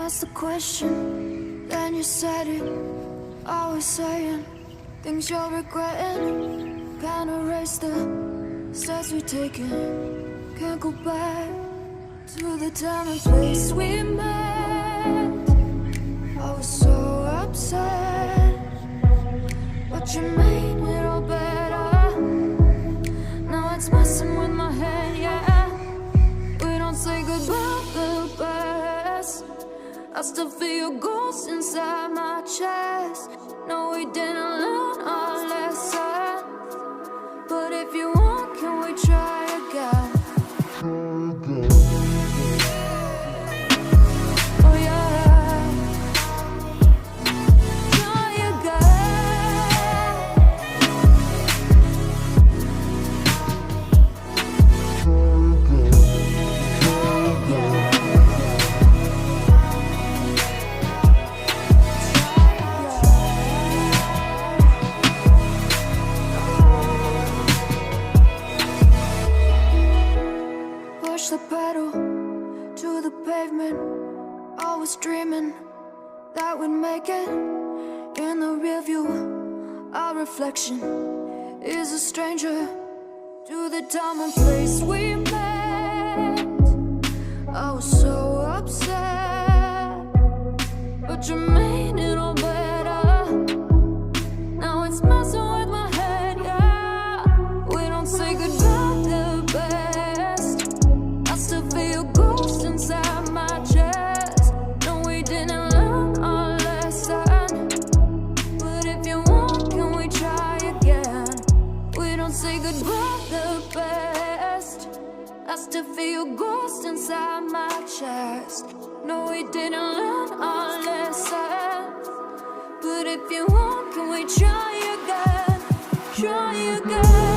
asked the question, then you said it. Always saying things you're regretting. Can't erase the steps we've taken. Can't go back to the time and place we met. I was so upset, but you made it all better. Now it's messing with my head, yeah. We don't say goodbye the best. I still feel your ghost inside my chest. No, we didn't learn our lesson, but if you want, can we try again? Oh yeah, try again. Push the pedal to the pavement. Always dreaming that we'd make it. In the rear view, our reflection is a stranger to the time and place we met. I was so upset, but you made it all better. Now it's messing with my head, yeah. We don't say goodbye the best. I still feel your ghost inside my chest. No, we didn't learn our lesson, but if you want, can we try again? We don't say goodbye the best. I still feel your ghost inside my chest. No, we didn't learn our lesson, but if you want, can we try again? Try again.